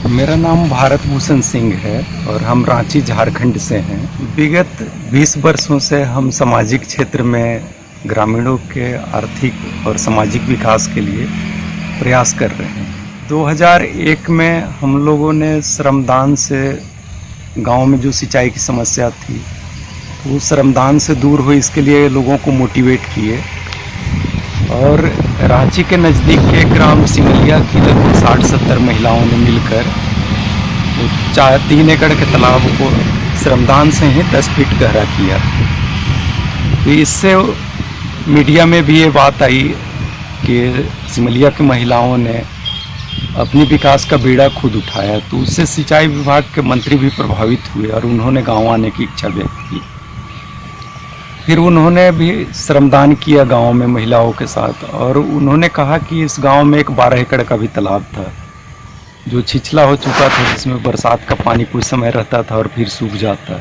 मेरा नाम भारत भूषण सिंह है और हम रांची झारखंड से हैं। विगत 20 वर्षों से हम सामाजिक क्षेत्र में ग्रामीणों के आर्थिक और सामाजिक विकास के लिए प्रयास कर रहे हैं। 2001 में हम लोगों ने श्रमदान से गांव में जो सिंचाई की समस्या थी वो श्रमदान से दूर हो, इसके लिए लोगों को मोटिवेट किए और रांची के नज़दीक के ग्राम सिमलिया की लगभग 60-70 महिलाओं ने मिलकर 3 एकड़ के तालाब को श्रमदान से ही 10 फीट गहरा किया। तो इससे मीडिया में भी ये बात आई कि सिमलिया की महिलाओं ने अपनी विकास का बीड़ा खुद उठाया, तो उससे सिंचाई विभाग के मंत्री भी प्रभावित हुए और उन्होंने गाँव आने की इच्छा व्यक्त की। फिर उन्होंने भी श्रमदान किया गांव में महिलाओं के साथ और उन्होंने कहा कि इस गांव में एक 12 एकड़ का भी तालाब था जो छिछला हो चुका था, जिसमें बरसात का पानी कुछ समय रहता था और फिर सूख जाता।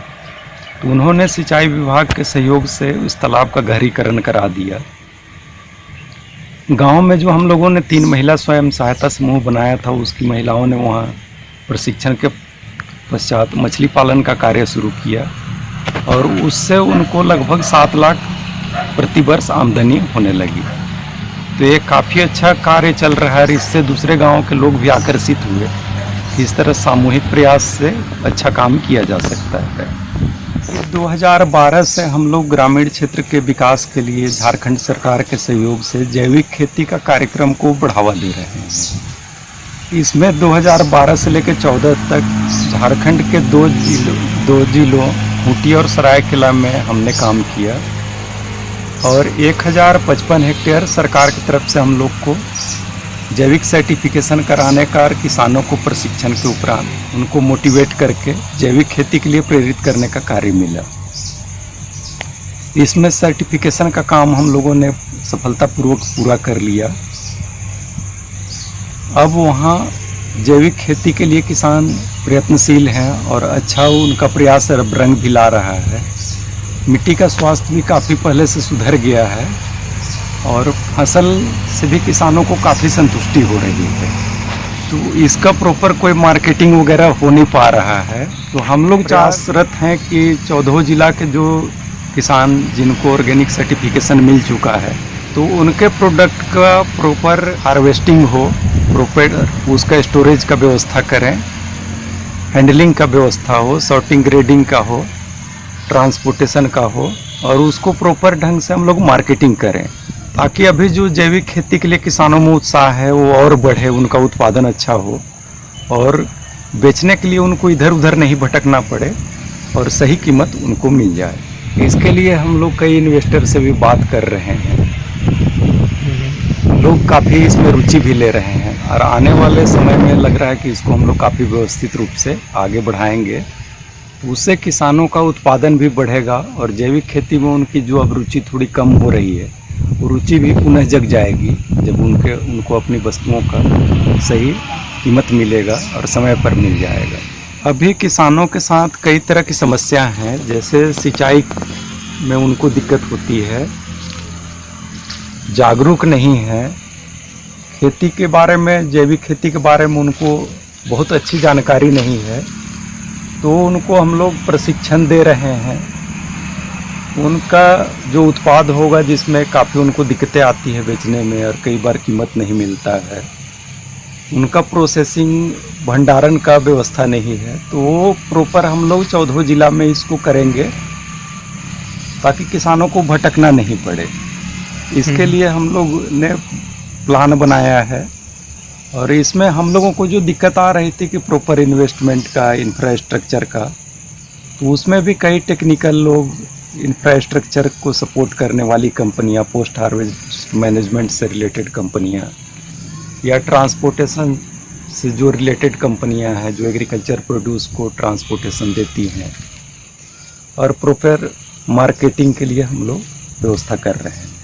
तो उन्होंने सिंचाई विभाग के सहयोग से उस तालाब का गहरीकरण करा दिया। गांव में जो हम लोगों ने 3 महिला स्वयं सहायता समूह बनाया था, उसकी महिलाओं ने वहाँ प्रशिक्षण के पश्चात मछली पालन का कार्य शुरू किया और उससे उनको लगभग 7 लाख प्रति वर्ष आमदनी होने लगी। तो ये काफ़ी अच्छा कार्य चल रहा है। इससे दूसरे गांव के लोग भी आकर्षित हुए कि इस तरह सामूहिक प्रयास से अच्छा काम किया जा सकता है। 2012 से हम लोग ग्रामीण क्षेत्र के विकास के लिए झारखंड सरकार के सहयोग से जैविक खेती का कार्यक्रम को बढ़ावा दे रहे हैं। इसमें 2012 से लेकर 14 तक झारखंड के 2 जिलों खूंटी और सरायकेला में हमने काम किया और 1055 हेक्टेयर सरकार की तरफ से हम लोग को जैविक सर्टिफिकेशन कराने का और किसानों को प्रशिक्षण के उपरांत उनको मोटिवेट करके जैविक खेती के लिए प्रेरित करने का कार्य मिला। इसमें सर्टिफिकेशन का काम हम लोगों ने सफलतापूर्वक पूरा कर लिया। अब वहाँ जैविक खेती के लिए किसान प्रयत्नशील हैं और अच्छा उनका प्रयास रंग भी ला रहा है। मिट्टी का स्वास्थ्य भी काफ़ी पहले से सुधर गया है और फसल से भी किसानों को काफ़ी संतुष्टि हो रही है। तो इसका प्रॉपर कोई मार्केटिंग वगैरह हो नहीं पा रहा है। तो हम लोग प्रयासरत हैं कि 14 जिला के जो किसान जिनको ऑर्गेनिक सर्टिफिकेशन मिल चुका है तो उनके प्रोडक्ट का प्रॉपर हार्वेस्टिंग हो, प्रॉपर उसका स्टोरेज का व्यवस्था करें, हैंडलिंग का व्यवस्था हो, सॉर्टिंग ग्रेडिंग का हो, ट्रांसपोर्टेशन का हो और उसको प्रॉपर ढंग से हम लोग मार्केटिंग करें ताकि अभी जो जैविक खेती के लिए किसानों में उत्साह है वो और बढ़े, उनका उत्पादन अच्छा हो और बेचने के लिए उनको इधर उधर नहीं भटकना पड़े और सही कीमत उनको मिल जाए। इसके लिए हम लोग कई इन्वेस्टर से भी बात कर रहे हैं। लोग काफ़ी इसमें रुचि भी ले रहे हैं और आने वाले समय में लग रहा है कि इसको हम लोग काफ़ी व्यवस्थित रूप से आगे बढ़ाएंगे। उससे किसानों का उत्पादन भी बढ़ेगा और जैविक खेती में उनकी जो अब रुचि थोड़ी कम हो रही है वो रुचि भी पुनः जग जाएगी जब उनको अपनी वस्तुओं का सही कीमत मिलेगा और समय पर मिल जाएगा। अभी किसानों के साथ कई तरह की समस्या हैं, जैसे सिंचाई में उनको दिक्कत होती है, जागरूक नहीं है, खेती के बारे में, जैविक खेती के बारे में उनको बहुत अच्छी जानकारी नहीं है, तो उनको हम लोग प्रशिक्षण दे रहे हैं। उनका जो उत्पाद होगा जिसमें काफ़ी उनको दिक्कतें आती है बेचने में और कई बार कीमत नहीं मिलता है, उनका प्रोसेसिंग भंडारण का व्यवस्था नहीं है, तो वो प्रॉपर हम लोग 14 जिला में इसको करेंगे ताकि किसानों को भटकना नहीं पड़े। इसके लिए हम लोग ने प्लान बनाया है और इसमें हम लोगों को जो दिक्कत आ रही थी कि प्रॉपर इन्वेस्टमेंट का, इंफ्रास्ट्रक्चर का, तो उसमें भी कई टेक्निकल लोग, इंफ्रास्ट्रक्चर को सपोर्ट करने वाली कंपनियां, पोस्ट हार्वेस्ट मैनेजमेंट से रिलेटेड कंपनियां या ट्रांसपोर्टेशन से जो रिलेटेड कंपनियां हैं जो एग्रीकल्चर प्रोड्यूस को ट्रांसपोर्टेशन देती हैं और प्रॉपर मार्केटिंग के लिए हम लोग व्यवस्था कर रहे हैं।